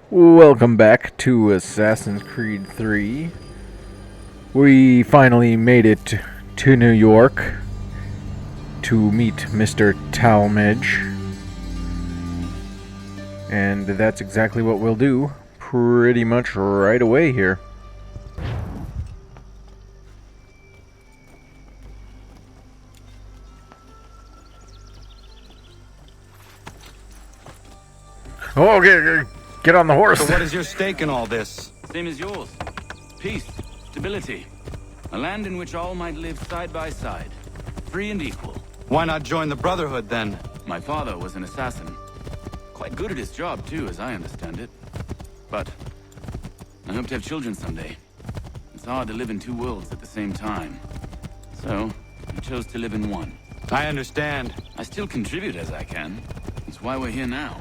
Welcome back to Assassin's Creed 3. We finally made it to New York to meet Mr. Talmadge. And that's exactly what we'll do pretty much right away here. Oh, get on the horse. So what is your stake in all this? Same as yours. Peace, stability. A land in which all might live side by side, free and equal. Why not join the Brotherhood, then? My father was an assassin. Quite good at his job, too, as I understand it. But I hope to have children someday. It's hard to live in two worlds at the same time. So, I chose to live in one. I understand. I still contribute as I can. That's why we're here now.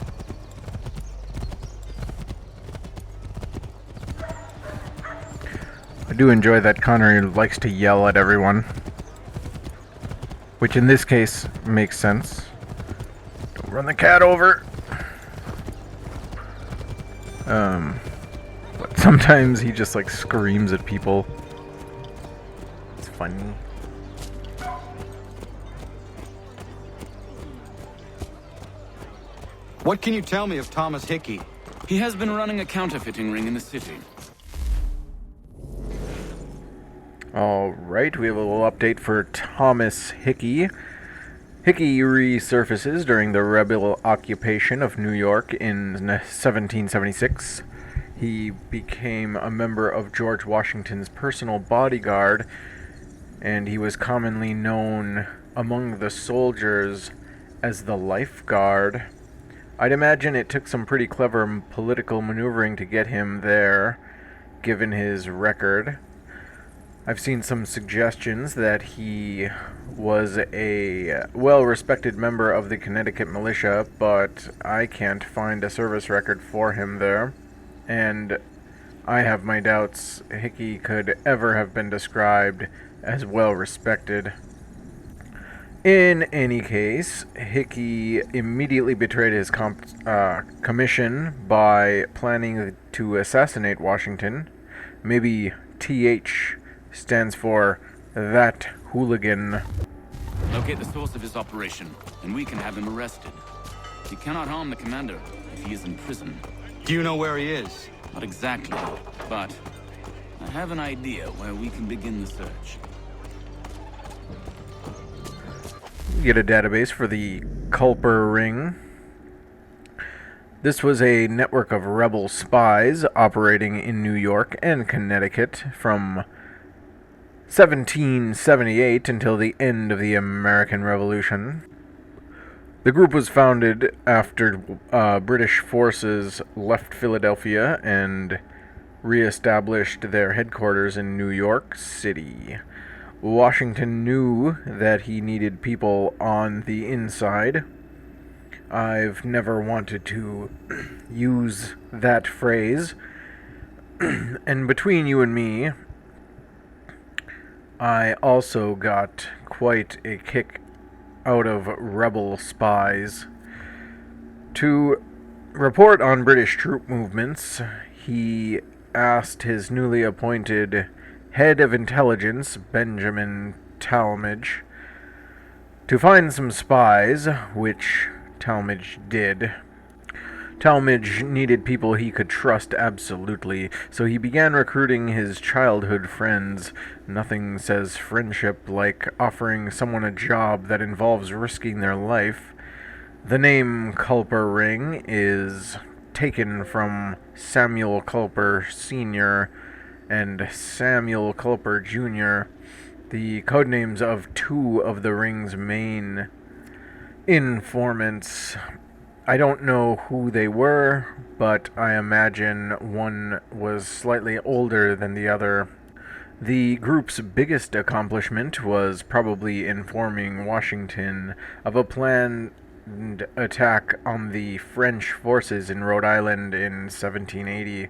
I do enjoy that Connor likes to yell at everyone. Which in this case makes sense. Don't run the cat over. But sometimes he just like screams at people. It's funny. What can you tell me of Thomas Hickey? He has been running a counterfeiting ring in the city. Alright, we have a little update for Thomas Hickey. Hickey resurfaces during the rebel occupation of New York in 1776. He became a member of George Washington's personal bodyguard, and he was commonly known among the soldiers as the lifeguard. I'd imagine it took some pretty clever political maneuvering to get him there, given his record. I've seen some suggestions that he was a well-respected member of the Connecticut militia, but I can't find a service record for him there, and I have my doubts Hickey could ever have been described as well-respected. In any case, Hickey immediately betrayed his commission by planning to assassinate Washington. Maybe TH stands for that hooligan. Locate the source of his operation, and we can have him arrested. He cannot harm the commander if he is in prison. Do you know where he is? Not exactly, but I have an idea where we can begin the search. Get a database for the Culper Ring. This was a network of rebel spies operating in New York and Connecticut from 1778 until the end of the American Revolution. The group was founded after British forces left Philadelphia and re-established their headquarters in New York City. Washington knew that he needed people on the inside. I've never wanted to use that phrase. And between you and me, I also got quite a kick out of rebel spies. To report on British troop movements, he asked his newly appointed head of intelligence, Benjamin Talmadge, to find some spies, which Talmadge did. Talmadge needed people he could trust absolutely, so he began recruiting his childhood friends. Nothing says friendship like offering someone a job that involves risking their life. The name Culper Ring is taken from Samuel Culper Sr. and Samuel Culper Jr., the codenames of two of the ring's main informants. I don't know who they were, but I imagine one was slightly older than the other. The group's biggest accomplishment was probably informing Washington of a planned attack on the French forces in Rhode Island in 1780.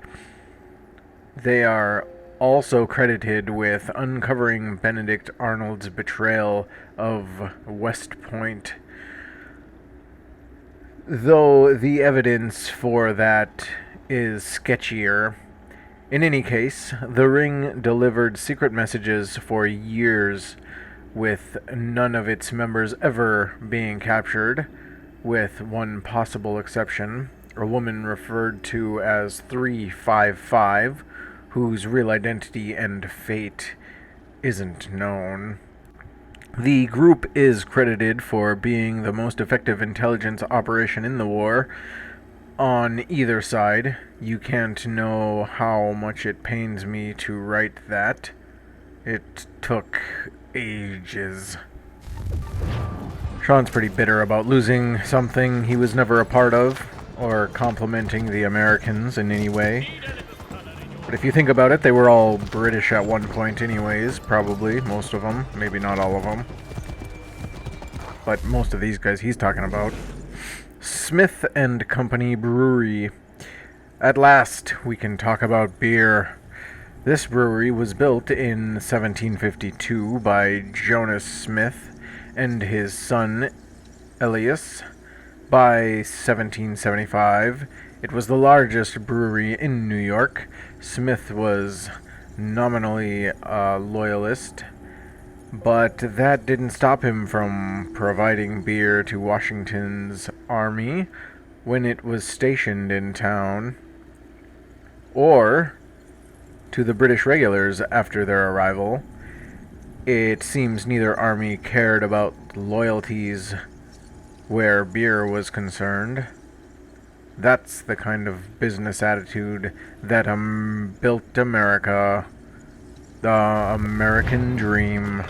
They are also credited with uncovering Benedict Arnold's betrayal of West Point, though the evidence for that is sketchier. In any case, the ring delivered secret messages for years, with none of its members ever being captured, with one possible exception, a woman referred to as 355, whose real identity and fate isn't known. The group is credited for being the most effective intelligence operation in the war. On either side, you can't know how much it pains me to write that. It took ages. Sean's pretty bitter about losing something he was never a part of, or complimenting the Americans in any way. But if you think about it, they were all British at one point anyways, probably, most of them, maybe not all of them. But most of these guys he's talking about. Smith and Company Brewery. At last, we can talk about beer. This brewery was built in 1752 by Jonas Smith and his son Elias. By 1775, it was the largest brewery in New York. Smith was nominally a loyalist, but that didn't stop him from providing beer to Washington's army when it was stationed in town, or to the British regulars after their arrival. It seems neither army cared about loyalties where beer was concerned. That's the kind of business attitude that built America. The American dream.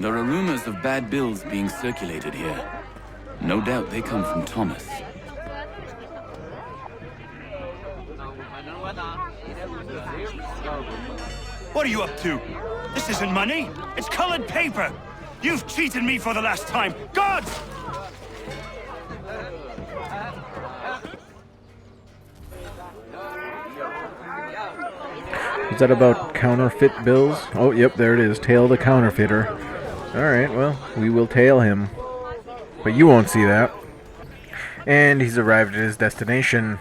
There are rumors of bad bills being circulated here. No doubt they come from Thomas. What are you up to? This isn't money. It's colored paper. You've cheated me for the last time. Gods! Is that about counterfeit bills? Oh, yep, there it is. Tail the counterfeiter. Alright, well, we will tail him. But you won't see that. And he's arrived at his destination.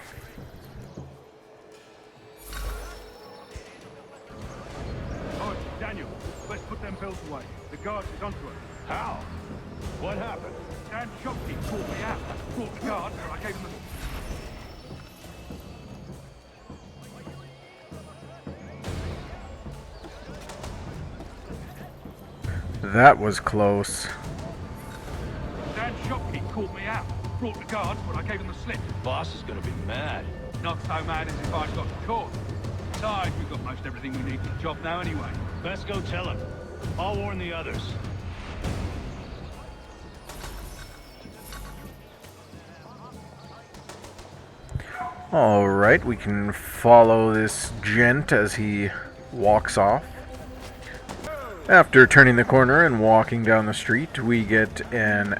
Oh, Daniel, let's put them bills away. The guard is onto us. How? What happened? Dan Shopkeep called me out. Brought the guard, I gave him That was close. Dan Shopkeep called me out. Brought the guard, but I gave him the slip. Boss is gonna be mad. Not so mad as if I'd got caught. Besides, we've got most everything we need for the job now anyway. Best go tell him. I'll warn the others. Alright, we can follow this gent as he walks off. After turning the corner and walking down the street, we get an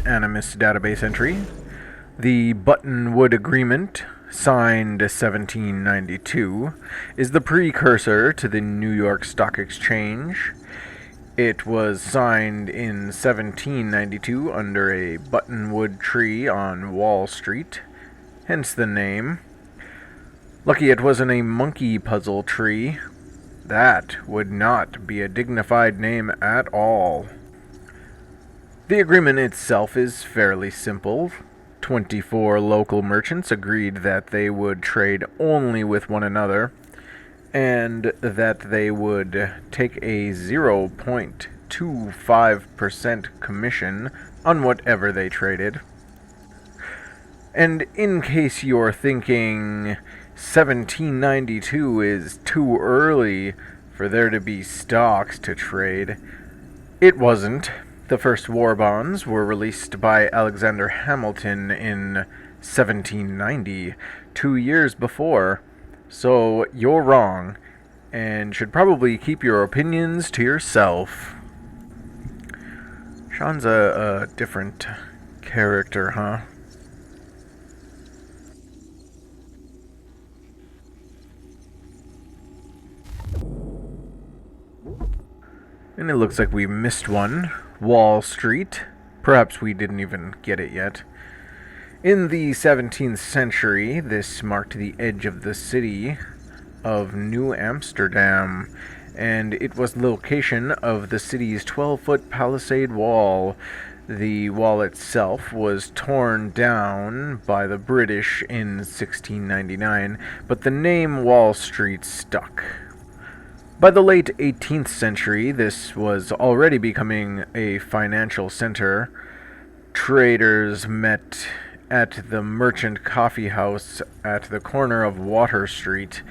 Animus database entry. The Buttonwood Agreement, signed 1792, is the precursor to the New York Stock Exchange. It was signed in 1792 under a buttonwood tree on Wall Street, hence the name. Lucky it wasn't a monkey puzzle tree. That would not be a dignified name at all. The agreement itself is fairly simple. 24 local merchants agreed that they would trade only with one another, and that they would take a 0.25% commission on whatever they traded. And in case you're thinking 1792 is too early for there to be stocks to trade, it wasn't. The first war bonds were released by Alexander Hamilton in 1790, 2 years before. So you're wrong, and should probably keep your opinions to yourself. Sean's a different character, huh? And it looks like we missed one. Wall Street. Perhaps we didn't even get it yet. In the 17th century, this marked the edge of the city of New Amsterdam, and it was the location of the city's 12-foot palisade wall. The wall itself was torn down by the British in 1699, but the name Wall Street stuck. By the late 18th century, this was already becoming a financial center. Traders met at the Merchant Coffee House at the corner of Water Street,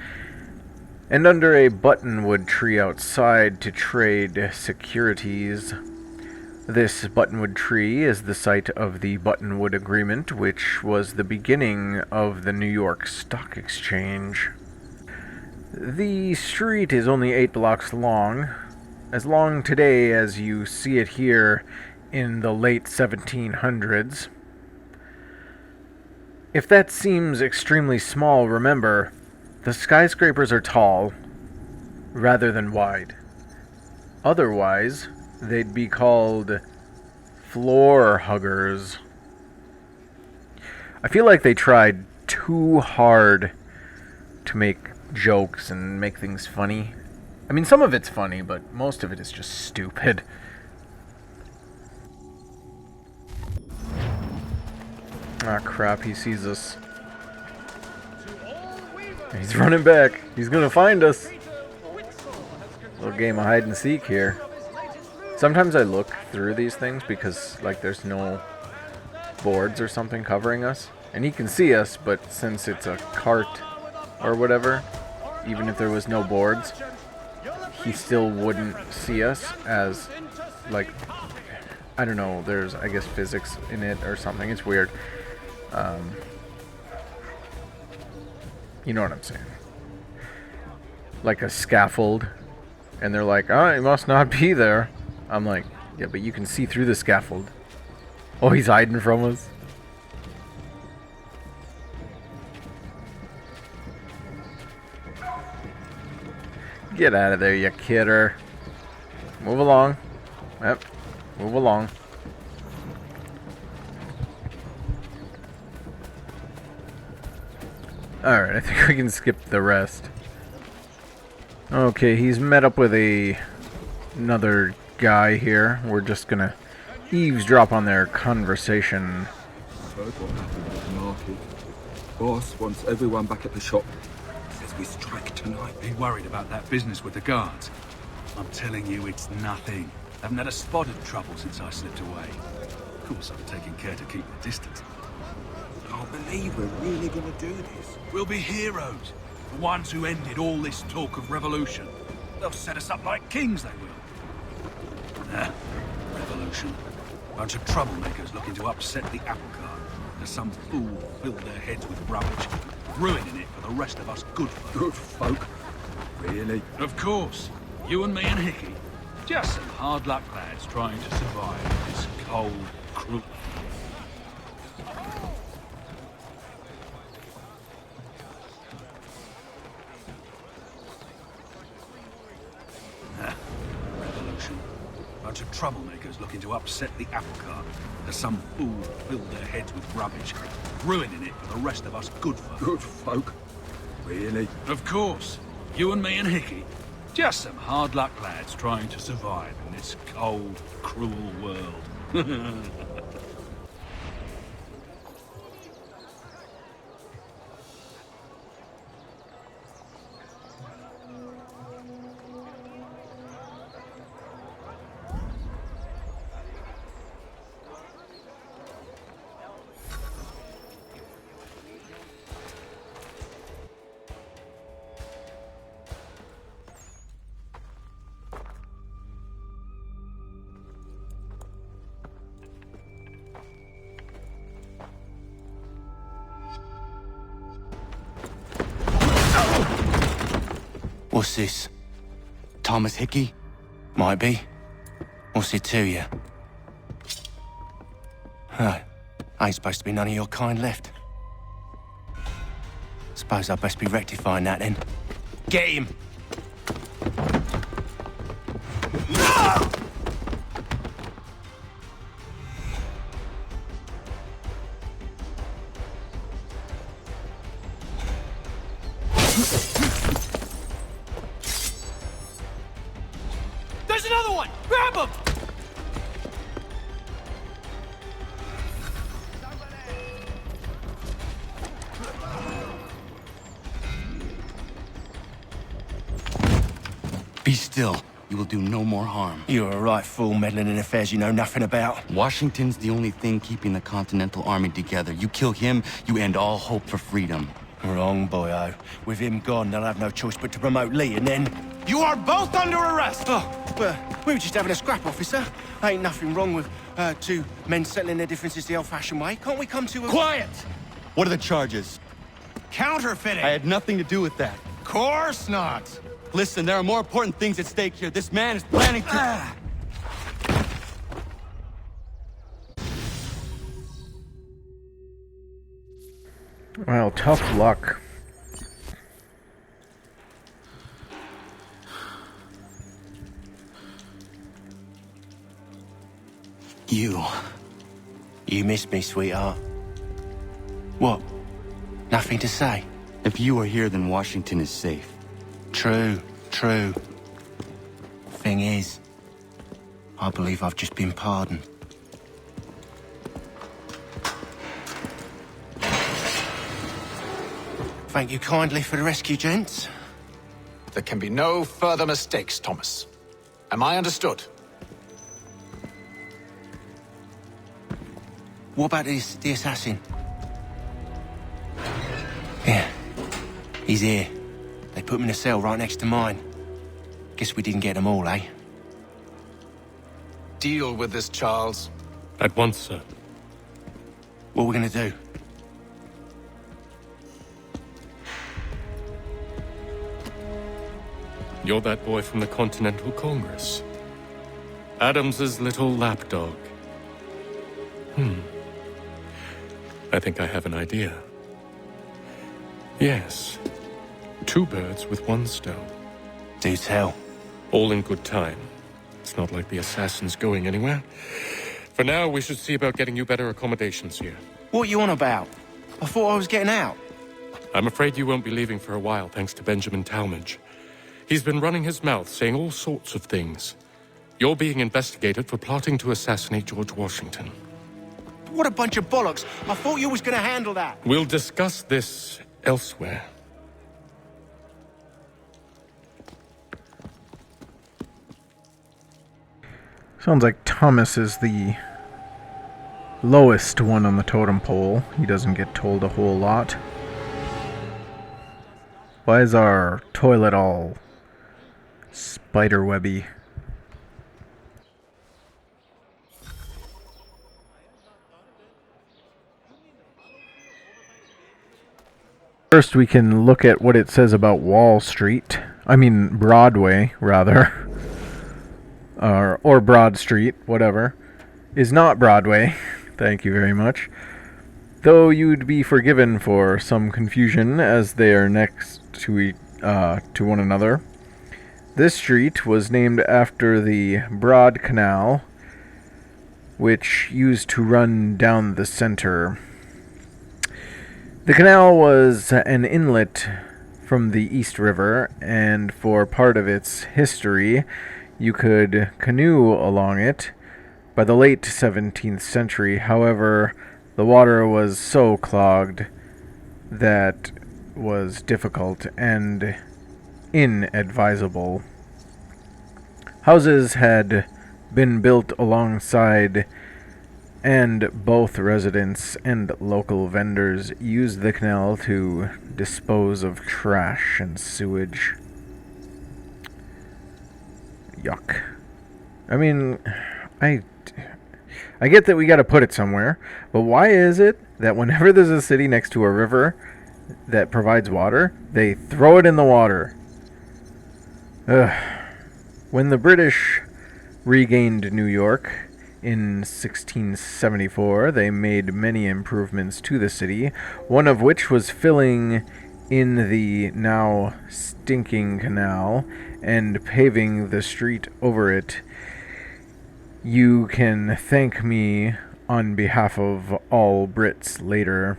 and under a buttonwood tree outside to trade securities. This buttonwood tree is the site of the Buttonwood Agreement, which was the beginning of the New York Stock Exchange. The street is only 8 blocks long, as long today as you see it here in the late 1700s. If that seems extremely small, remember, the skyscrapers are tall, rather than wide. Otherwise, they'd be called floor huggers. I feel like they tried too hard to make jokes and make things funny. I mean, some of it's funny, but most of it is just stupid. Ah, crap, he sees us. He's running back. He's gonna find us. Little game of hide and seek here. Sometimes I look through these things because, like, there's no boards or something covering us. And he can see us, but since it's a cart or whatever, even if there was no boards, he still wouldn't see us as, like, I don't know, there's, I guess, physics in it or something. It's weird. You know what I'm saying. Like a scaffold. And they're like, oh, he must not be there. I'm like, yeah, but you can see through the scaffold. Oh, he's hiding from us. Get out of there, you kidder. Move along. Yep. Move along. Alright, I think we can skip the rest. Okay, he's met up with another guy here. We're just gonna eavesdrop on their conversation. Heard what happened at the market. Boss wants everyone back at the shop. Says we strike tonight. Be worried about that business with the guards. I'm telling you, it's nothing. Haven't had a spot of trouble since I slipped away. Of course, I'm taking care to keep the distance. Can't believe we're really gonna do this. We'll be heroes. The ones who ended all this talk of revolution. They'll set us up like kings, they will. Revolution. Bunch of troublemakers looking to upset the apple cart. There's some fool filled their heads with rubbish, ruining it for the rest of us good folk. Good folk? Really? Of course. You and me and Hickey. Just some hard luck lads trying to survive in this cold, cruel... Revolution. Bunch of troublemakers looking to upset the apple cart. There's some fool filled their heads with rubbish, ruining it for the rest of us good folk. Good folk? Really? Of course. You and me and Hickey. Just some hard luck lads trying to survive in this cold, cruel world. What's this? Thomas Hickey? Might be. What's it to you? Huh. Ain't supposed to be none of your kind left. Suppose I best be rectifying that then. Get him! No! There's another one! Grab him! Be still. You will do no more harm. You're a right fool meddling in affairs you know nothing about. Washington's the only thing keeping the Continental Army together. You kill him, you end all hope for freedom. Wrong, boyo. With him gone, they'll have no choice but to promote Lee, and then... You are both under arrest! Oh, well, we were just having a scrap, officer. Ain't nothing wrong with two men settling their differences the old-fashioned way. Can't we come to a... Quiet! What are the charges? Counterfeiting! I had nothing to do with that. Course not! Listen, there are more important things at stake here. This man is planning to... Well, tough luck. You missed me, sweetheart. What? Nothing to say? If you are here, then Washington is safe. True. Thing is, I believe I've just been pardoned. Thank you kindly for the rescue, gents. There can be no further mistakes, Thomas. Am I understood? What about the assassin? Yeah, he's here. They put him in a cell right next to mine. Guess we didn't get them all, eh? Deal with this, Charles. At once, sir. What are we gonna do? You're that boy from the Continental Congress. Adams's little lapdog. I think I have an idea. Yes. 2 birds with 1 stone. Do tell. All in good time. It's not like the assassin's going anywhere. For now, we should see about getting you better accommodations here. What you on about? I thought I was getting out. I'm afraid you won't be leaving for a while, thanks to Benjamin Talmadge. He's been running his mouth, saying all sorts of things. You're being investigated for plotting to assassinate George Washington. What a bunch of bollocks. I thought you was gonna handle that. We'll discuss this elsewhere. Sounds like Thomas is the lowest one on the totem pole. He doesn't get told a whole lot. Why is our toilet all spiderwebby? First, we can look at what it says about Wall Street. I mean, Broadway, rather. Or Broad Street, whatever. Is not Broadway. Thank you very much. Though you'd be forgiven for some confusion, as they are next to one another. This street was named after the Broad Canal, which used to run down the center. The canal was an inlet from the East River, and for part of its history, you could canoe along it. By the late 17th century, however, the water was so clogged that was difficult and inadvisable. Houses had been built alongside, and both residents and local vendors used the canal to dispose of trash and sewage. Yuck. I mean, I get that we gotta put it somewhere, but why is it that whenever there's a city next to a river that provides water, they throw it in the water? Ugh. When the British regained New York in 1674, they made many improvements to the city, one of which was filling in the now stinking canal and paving the street over it. You can thank me on behalf of all Brits later.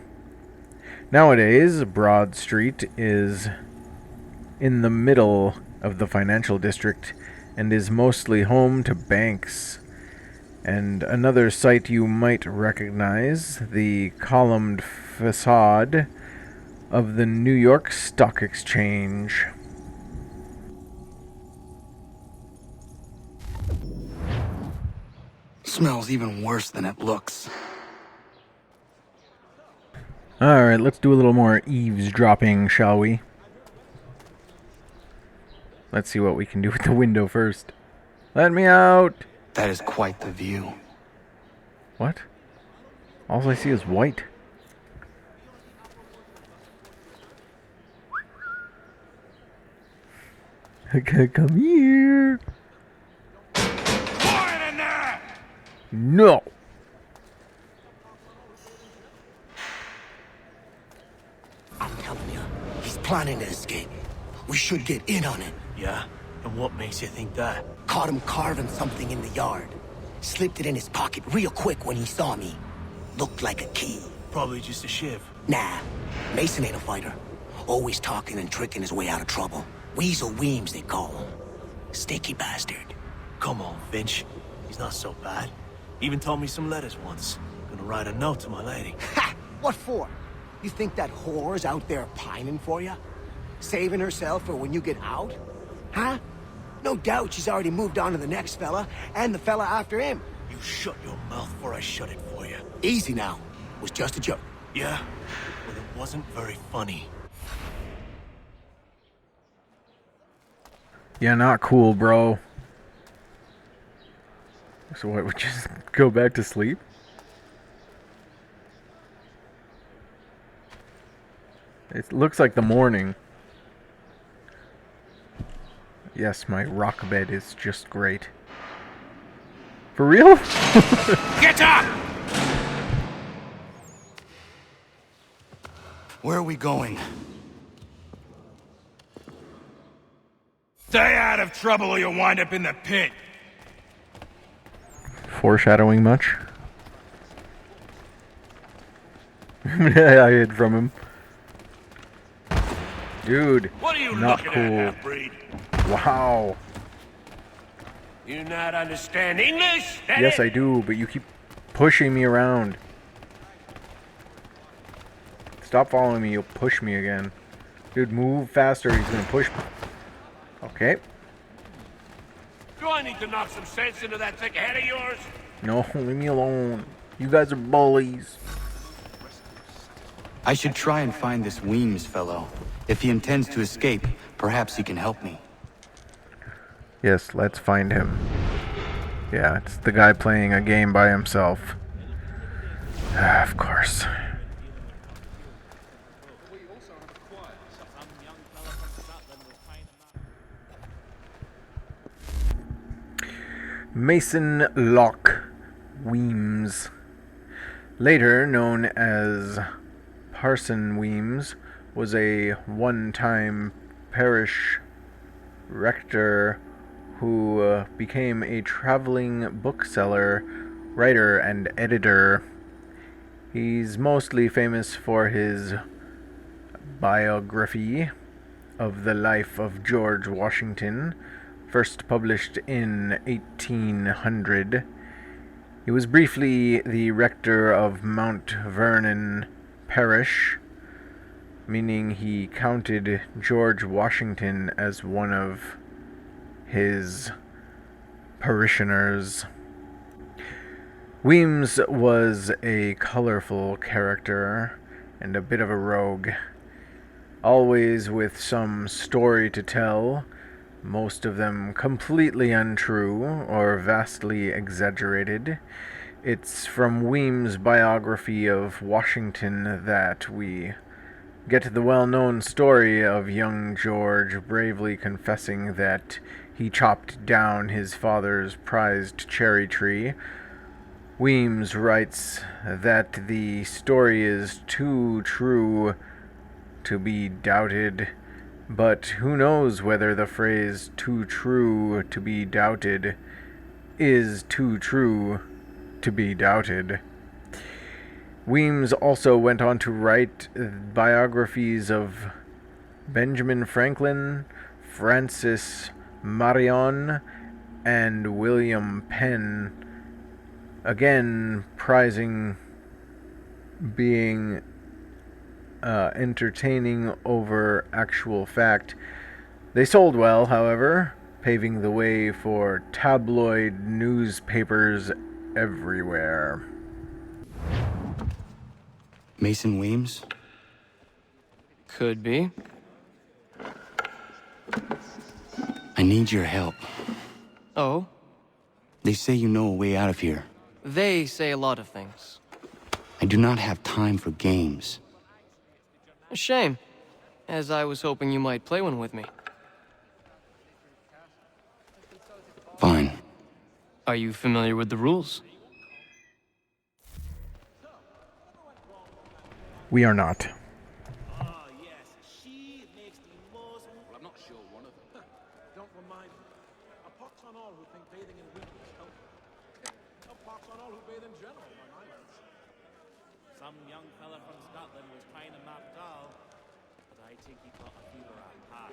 Nowadays, Broad Street is in the middle of the financial district and is mostly home to banks. And another site you might recognize, the columned facade of the New York Stock Exchange. Smells even worse than it looks. Alright, let's do a little more eavesdropping, shall we? Let's see what we can do with the window first. Let me out! That is quite the view. What? All I see is white. Okay, come here. Quiet in there! No. I'm telling you, he's planning to escape. We should get in on it. Yeah? And what makes you think that? Caught him carving something in the yard. Slipped it in his pocket real quick when he saw me. Looked like a key. Probably just a shiv. Nah, Mason ain't a fighter. Always talking and tricking his way out of trouble. Weasel Weems, they call him. Sticky bastard. Come on, Finch. He's not so bad. Even told me some letters once. Gonna write a note to my lady. Ha! What for? You think that whore's out there pining for you? Saving herself for when you get out? Huh? No doubt she's already moved on to the next fella, and the fella after him. You shut your mouth before I shut it for you. Easy now. Was just a joke. Yeah? Well, it wasn't very funny. Yeah, not cool, bro. So what, we just go back to sleep? It looks like the morning. Yes, my rock bed is just great. For real? Get up! Where are we going? Stay out of trouble or you'll wind up in the pit. Foreshadowing much? I hid from him. Dude, What are you not looking cool. at, half-breed? Wow. You not understand English? That Yes, it? I do, but you keep pushing me around. Stop following me, you'll push me again. Dude, move faster, he's gonna push me. Okay. Do I need to knock some sense into that thick head of yours? No, leave me alone. You guys are bullies. I should try and find this Weems fellow. If he intends to escape, perhaps he can help me. Yes, let's find him. Yeah, it's the guy playing a game by himself. Of course. Mason Locke Weems, later known as Parson Weems, was a one-time parish rector who became a traveling bookseller, writer, and editor. He's mostly famous for his biography of the life of George Washington, first published in 1800. He was briefly the rector of Mount Vernon Parish, meaning he counted George Washington as one of his parishioners. Weems was a colorful character and a bit of a rogue, always with some story to tell, most of them completely untrue or vastly exaggerated. It's from Weems' biography of Washington that we get the well-known story of young George bravely confessing that he chopped down his father's prized cherry tree. Weems writes that the story is too true to be doubted, but who knows whether the phrase "too true to be doubted" is too true to be doubted. Weems also went on to write biographies of Benjamin Franklin, Francis Marion, and William Penn, again prizing being entertaining over actual fact. They sold well, however, paving the way for tabloid newspapers everywhere. Mason Weems? Could be. I need your help. Oh? They say you know a way out of here. They say a lot of things. I do not have time for games. A shame, as I was hoping you might play one with me. Fine. Are you familiar with the rules? We are not. Some young fella from Scotland was trying to map Dahl, but I think he caught a fever out past.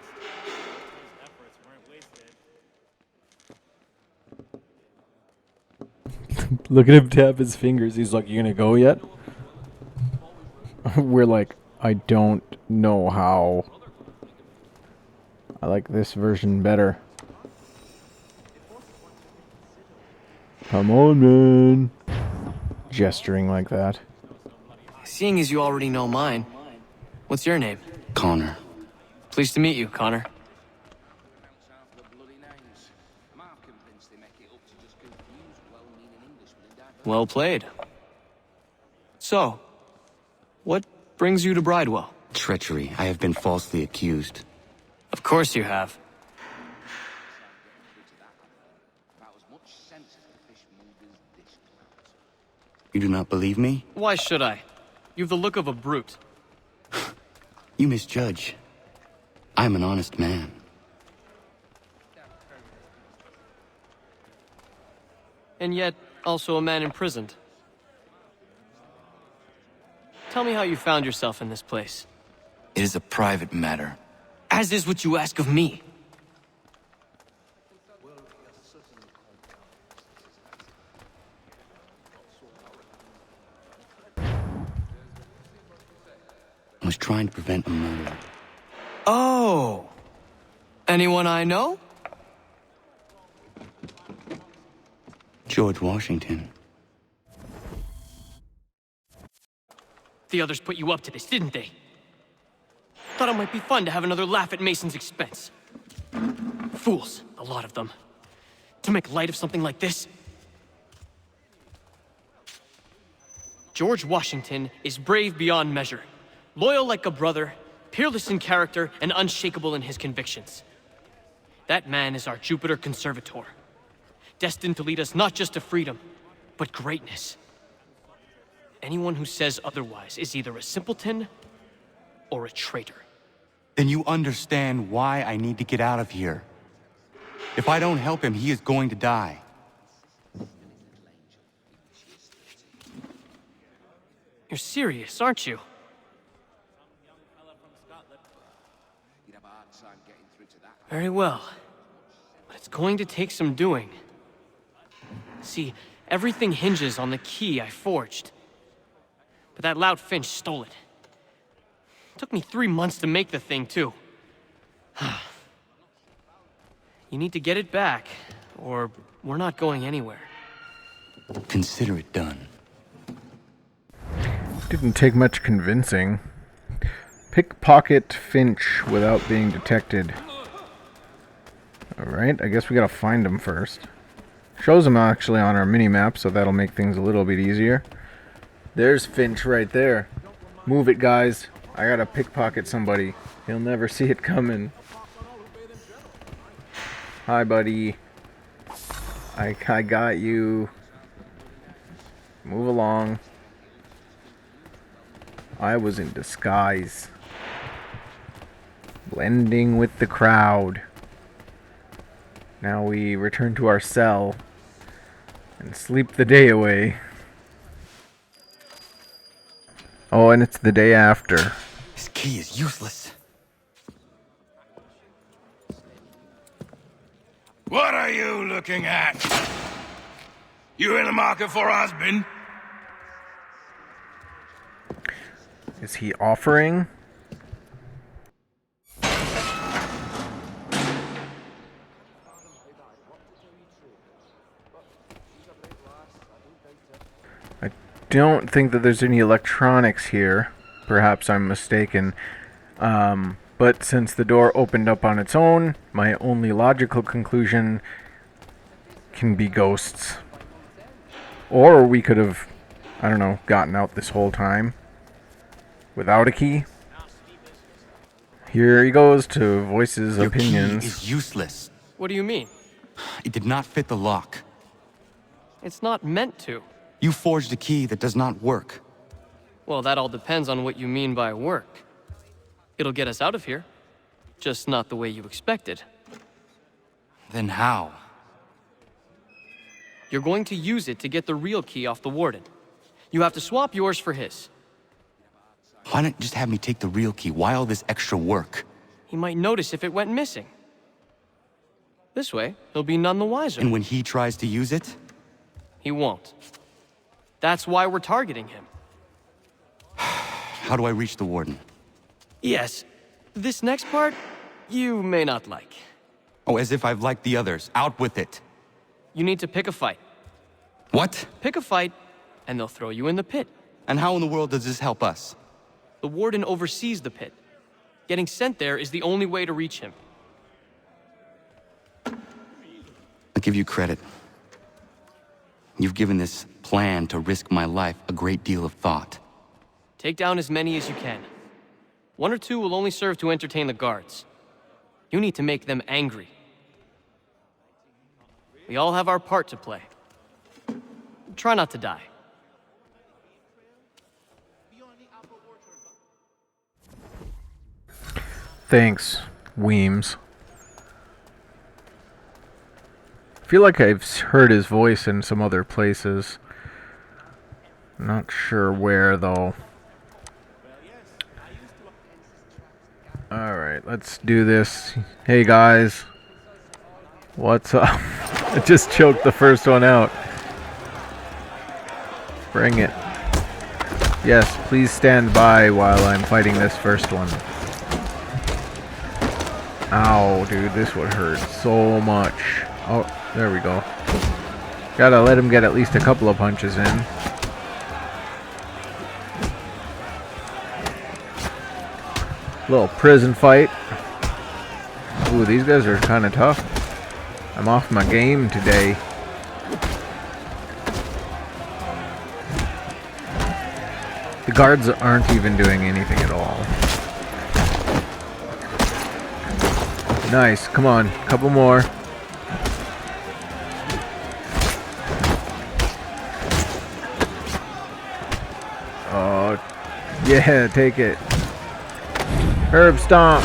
His efforts weren't wasted. Look at him tap his fingers. He's like, "You gonna go yet?" We're like, "I don't know how." I like this version better. Come on, man. Gesturing like that. Seeing as you already know mine, what's your name? Connor. Pleased to meet you, Connor. Well played. So, what brings you to Bridewell? Treachery. I have been falsely accused. Of course you have. You do not believe me? Why should I? You've the look of a brute. You misjudge. I'm an honest man. And yet, also a man imprisoned. Tell me how you found yourself in this place. It is a private matter. As is what you ask of me. I was trying to prevent a murder. Oh! Anyone I know? George Washington. The others put you up to this, didn't they? Thought it might be fun to have another laugh at Mason's expense. Fools, a lot of them. To make light of something like this. George Washington is brave beyond measure, loyal like a brother, peerless in character, and unshakable in his convictions. That man is our Jupiter Conservator, destined to lead us not just to freedom, but greatness. Anyone who says otherwise is either a simpleton or a traitor. Then you understand why I need to get out of here. If I don't help him, he is going to die. You're serious, aren't you? Very well. But it's going to take some doing. See, everything hinges on the key I forged. But that lout Finch stole it. Took me 3 months to make the thing, too. You need to get it back, or we're not going anywhere. Consider it done. Didn't take much convincing. Pickpocket Finch without being detected. Alright, I guess we gotta find him first. Shows him actually on our mini-map, so that'll make things a little bit easier. There's Finch right there. Move it, guys. I gotta pickpocket somebody. He'll never see it coming. Hi, buddy. I got you. Move along. I was in disguise. Blending with the crowd. Now we return to our cell and sleep the day away. Oh, and it's the day after. This key is useless. What are you looking at? You in the market for a husband? Is he offering? I don't think that there's any electronics here. Perhaps I'm mistaken. But since the door opened up on its own, my only logical conclusion can be ghosts. Or we could have, I don't know, gotten out this whole time without a key. Here he goes to voice his opinions. Key is useless. What do you mean? It did not fit the lock. It's not meant to. You forged a key that does not work. Well, that all depends on what you mean by work. It'll get us out of here. Just not the way you expected. Then how? You're going to use it to get the real key off the warden. You have to swap yours for his. Why not just have me take the real key? Why all this extra work? He might notice if it went missing. This way, he'll be none the wiser. And when he tries to use it? He won't. That's why we're targeting him. How do I reach the warden? Yes. This next part, you may not like. Oh, as if I've liked the others. Out with it. You need to pick a fight. What? Pick a fight, and they'll throw you in the pit. And how in the world does this help us? The warden oversees the pit. Getting sent there is the only way to reach him. I'll give you credit. You've given this plan to risk my life a great deal of thought. Take down as many as you can. 1 or 2 will only serve to entertain the guards. You need to make them angry. We all have our part to play. Try not to die. Thanks, Weems. I feel like I've heard his voice in some other places. Not sure where, though. Alright, let's do this. Hey, guys. What's up? I just choked the first one out. Bring it. Yes, please stand by while I'm fighting this first one. Ow, dude, this would hurt so much. Oh, there we go. Gotta let him get at least a couple of punches in. Little prison fight. Ooh, these guys are kind of tough. I'm off my game today. The guards aren't even doing anything at all. Nice, come on, couple more. Oh, yeah, take it. Herb stomp.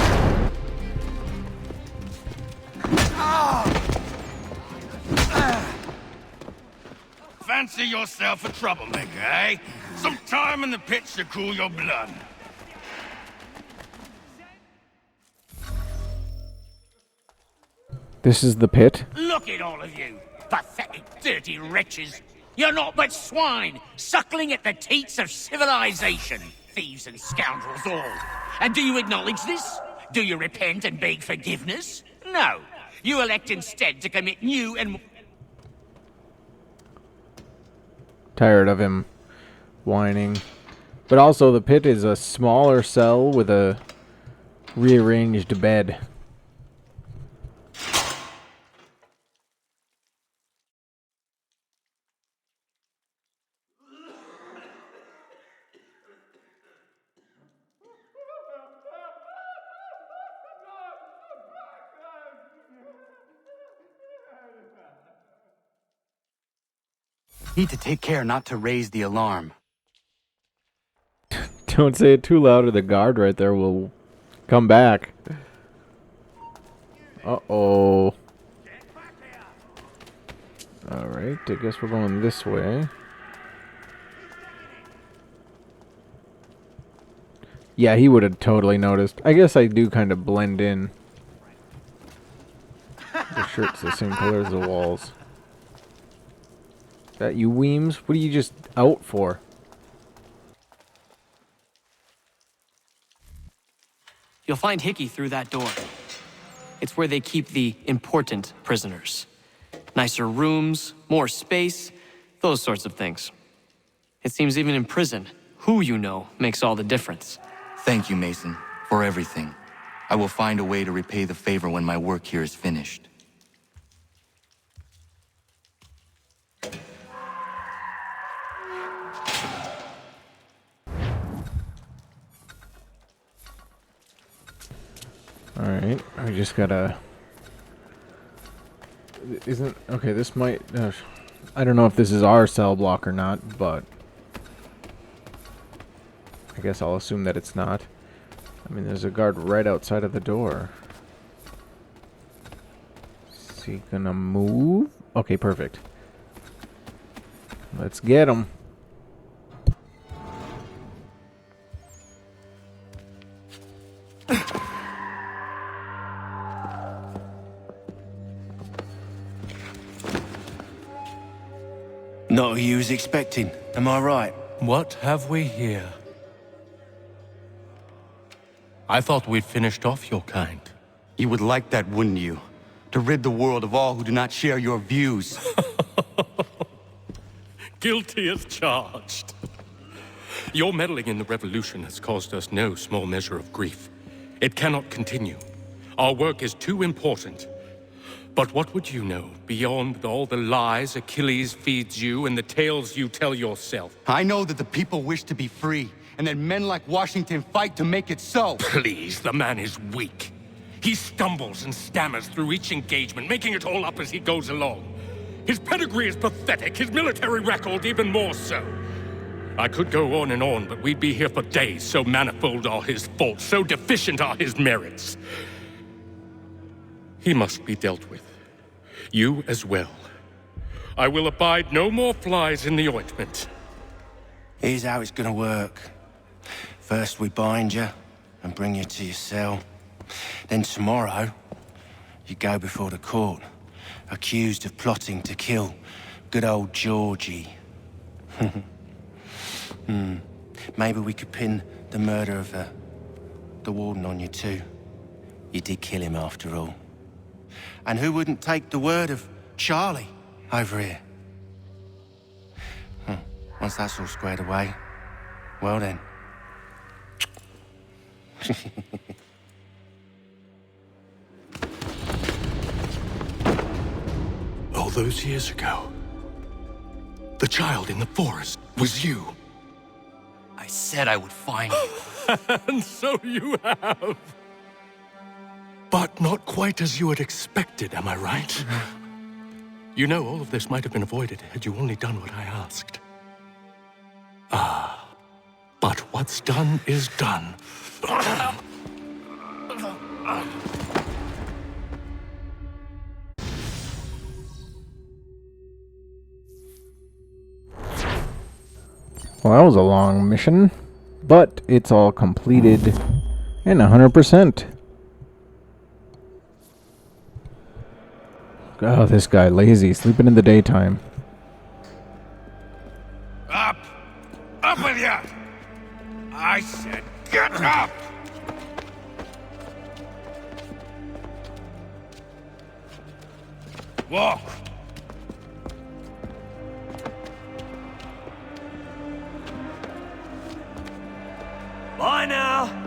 Fancy yourself a troublemaker, eh? Some time in the pits to cool your blood. This is the pit? Look at all of you, pathetic, dirty wretches. You're not but swine, suckling at the teats of civilization. Thieves and scoundrels all. And do you acknowledge this? Do you repent and beg forgiveness? No. You elect instead to commit new and... Tired of him whining. But also the pit is a smaller cell with a rearranged bed. Need to take care not to raise the alarm. Don't say it too loud or the guard right there will come back. Uh-oh. Alright, I guess we're going this way. Yeah, he would have totally noticed. I guess I do kind of blend in. Just shirt's the same color as the walls. That you Weems? What are you just out for? You'll find Hickey through that door. It's where they keep the important prisoners. Nicer rooms, more space, those sorts of things. It seems even in prison, who you know makes all the difference. Thank you, Mason, for everything. I will find a way to repay the favor when my work here is finished. Alright, I just gotta... Okay, this might... I don't know if this is our cell block or not, but... I guess I'll assume that it's not. I mean, there's a guard right outside of the door. Is he gonna move? Okay, perfect. Let's get him. Not who you was expecting, am I right? What have we here? I thought we'd finished off your kind. You would like that, wouldn't you? To rid the world of all who do not share your views. Guilty as charged. Your meddling in the revolution has caused us no small measure of grief. It cannot continue. Our work is too important. But what would you know beyond all the lies Achilles feeds you and the tales you tell yourself? I know that the people wish to be free, and that men like Washington fight to make it so. Please, the man is weak. He stumbles and stammers through each engagement, making it all up as he goes along. His pedigree is pathetic, his military record even more so. I could go on, but we'd be here for days, so manifold are his faults, so deficient are his merits. He must be dealt with. You as well. I will abide no more flies in the ointment. Here's how it's gonna work. First we bind you and bring you to your cell. Then tomorrow, you go before the court, accused of plotting to kill good old Georgie. Maybe we could pin the murder of the warden on you too. You did kill him after all. And who wouldn't take the word of Charlie over here? Once that's all squared away, well then. All those years ago, the child in the forest was you. I said I would find you. And so you have. But not quite as you had expected, am I right? You know, all of this might have been avoided had you only done what I asked. But what's done is done. Well, that was a long mission, but it's all completed and 100%. Oh, this guy lazy, sleeping in the daytime. Up! Up with you! I said get up! Walk! Bye now!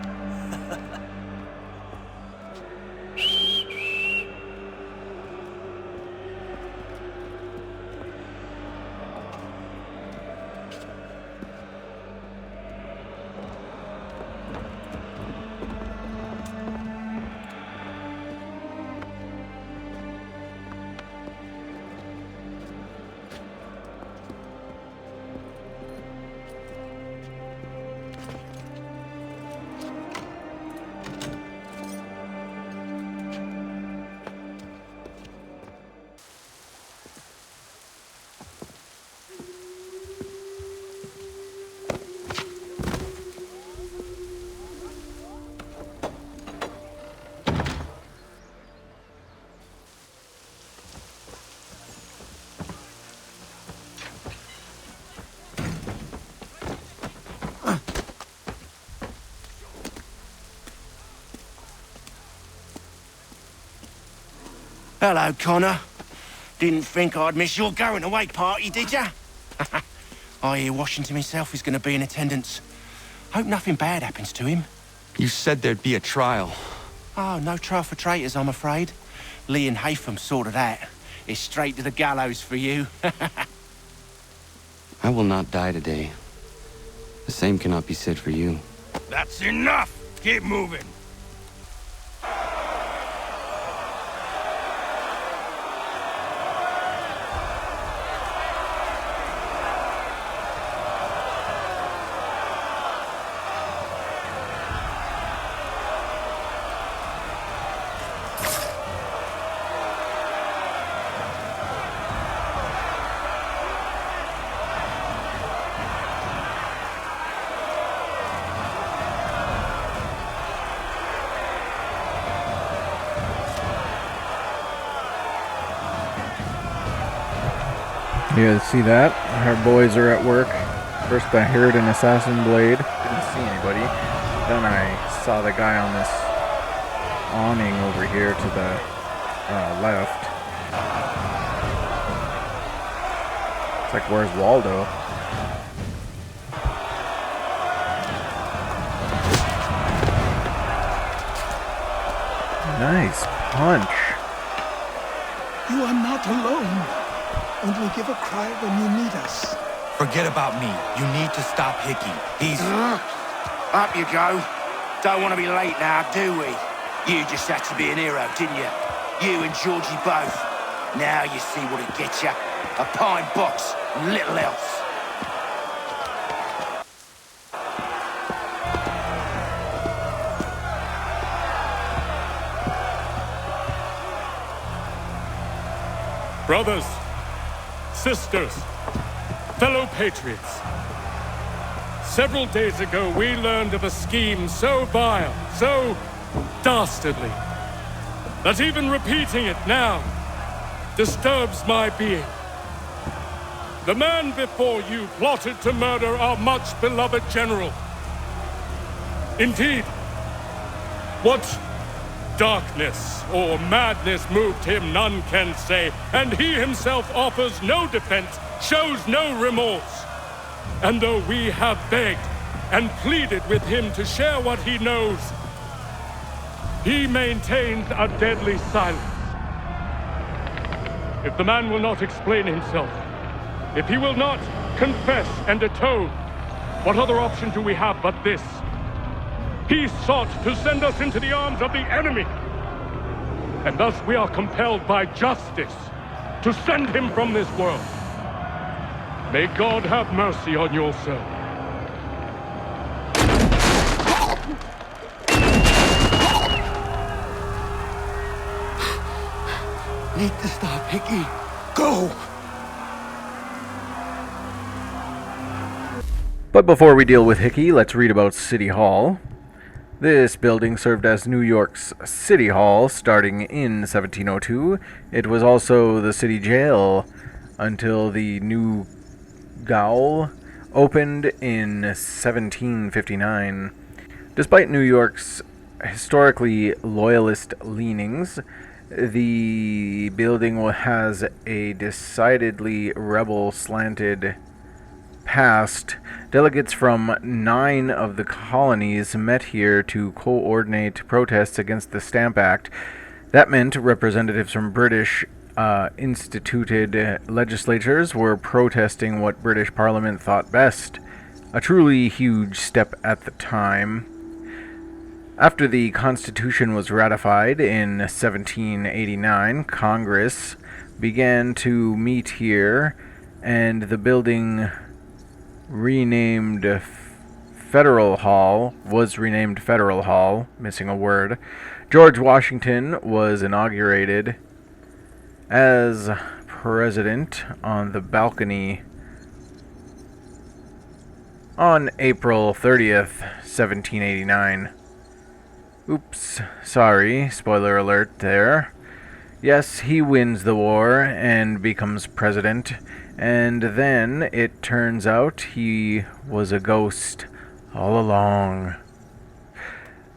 Hello, Connor. Didn't think I'd miss your going away party, did ya? I hear Washington himself is going to be in attendance. Hope nothing bad happens to him. You said there'd be a trial. Oh, no trial for traitors, I'm afraid. Lee and Haytham sorted that. It's straight to the gallows for you. I will not die today. The same cannot be said for you. That's enough! Keep moving! You guys see that? Our boys are at work. First I heard an assassin blade. Didn't see anybody. Then I saw the guy on this awning over here to the left. It's like, where's Waldo? Nice punch. You are not alone. Only give a cry when you need us. Forget about me. You need to stop Hickey. He's... Up you go. Don't want to be late now, do we? You just had to be an hero, didn't you? You and Georgie both. Now you see what it gets you. A pine box and little else. Brothers, sisters, fellow patriots. Several days ago, we learned of a scheme so vile, so dastardly, that even repeating it now disturbs my being. The man before you plotted to murder our much-beloved general. Indeed, what darkness or madness moved him, none can say, and he himself offers no defense, shows no remorse. And though we have begged and pleaded with him to share what he knows, he maintains a deadly silence. If the man will not explain himself, if he will not confess and atone, what other option do we have but this? He sought to send us into the arms of the enemy. And thus we are compelled by justice to send him from this world. May God have mercy on your soul. Need to stop Hickey. Go! But before we deal with Hickey, let's read about City Hall. This building served as New York's City Hall starting in 1702. It was also the city jail until the new gaol opened in 1759. Despite New York's historically loyalist leanings, the building has a decidedly rebel-slanted past. Delegates from 9 of the colonies met here to coordinate protests against the Stamp Act. That meant representatives from British instituted legislatures were protesting what British Parliament thought best. A truly huge step at the time. After the Constitution was ratified in 1789, Congress began to meet here, and the building renamed Federal Hall was renamed Federal Hall, missing a word. George Washington was inaugurated as president on the balcony on April 30th, 1789. Oops, sorry, spoiler alert there. Yes, he wins the war and becomes president, and then it turns out he was a ghost all along.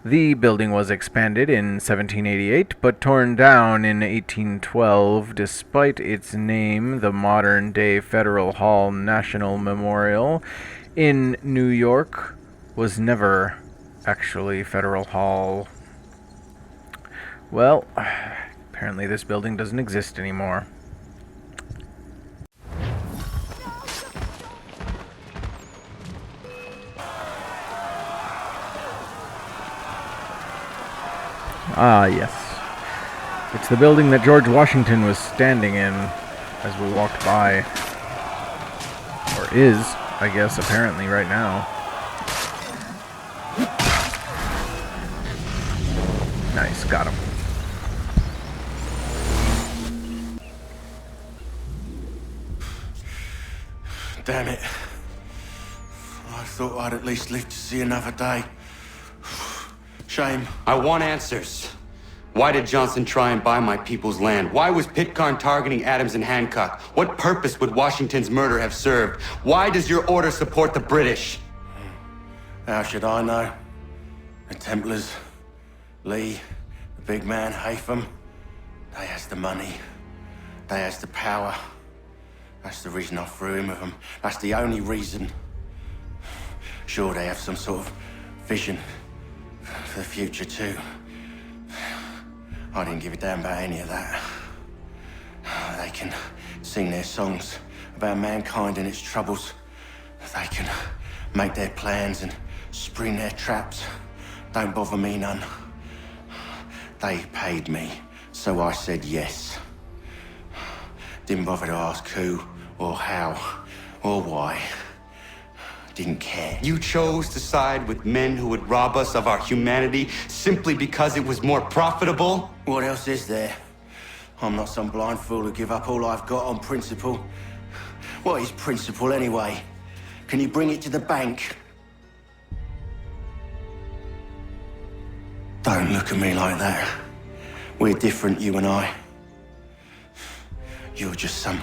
The building was expanded in 1788, but torn down in 1812. Despite its name, the modern-day Federal Hall National Memorial in New York was never actually Federal Hall. Well, apparently this building doesn't exist anymore. Ah, yes. It's the building that George Washington was standing in as we walked by. Or is, I guess, apparently right now. Nice, got him. Damn it. I thought I'd at least live to see another day. Shame. I want answers. Why did Johnson try and buy my people's land? Why was Pitcairn targeting Adams and Hancock? What purpose would Washington's murder have served? Why does your order support the British? How should I know? The Templars, Lee, the big man, Haytham, they has the money. They has the power. That's the reason I threw in with them. That's the only reason. Sure, they have some sort of vision for the future too. I didn't give a damn about any of that. They can sing their songs about mankind and its troubles. They can make their plans and spring their traps. Don't bother me none. They paid me, so I said yes. Didn't bother to ask who, or how, or why. Didn't care. You chose to side with men who would rob us of our humanity simply because it was more profitable? What else is there? I'm not some blind fool who give up all I've got on principle. What is principle anyway? Can you bring it to the bank? Don't look at me like that. We're different, you and I. You're just some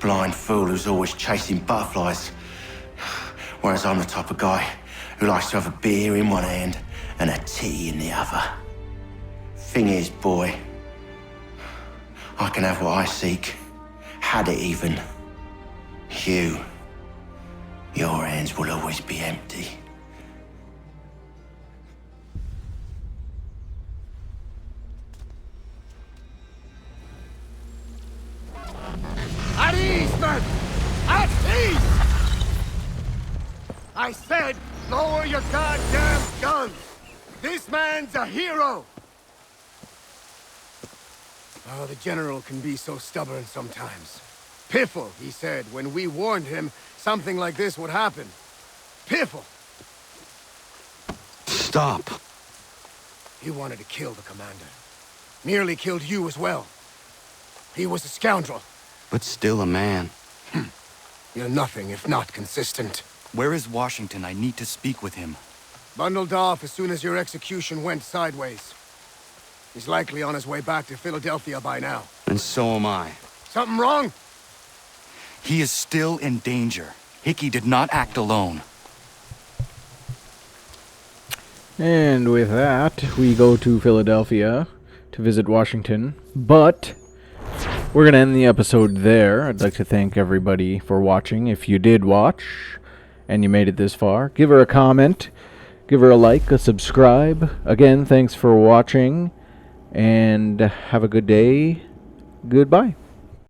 blind fool who's always chasing butterflies. Whereas I'm the type of guy who likes to have a beer in one hand and a tea in the other. Thing is, boy, I can have what I seek. Had it even. Your hands will always be empty. At ease, men! At ease! I said, lower your goddamn guns! This man's a hero! Oh, the General can be so stubborn sometimes. Piffle, he said, when we warned him something like this would happen. Piffle! Stop. He wanted to kill the commander. Nearly killed you as well. He was a scoundrel. But still a man. You're nothing if not consistent. Where is Washington? I need to speak with him. Bundled off as soon as your execution went sideways. He's likely on his way back to Philadelphia by now. And so am I. Something wrong? He is still in danger. Hickey did not act alone. And with that, we go to Philadelphia to visit Washington. But we're going to end the episode there. I'd like to thank everybody for watching. If you did watch and you made it this far, give her a comment, give her a like, a subscribe. Again, thanks for watching, and have a good day. Goodbye.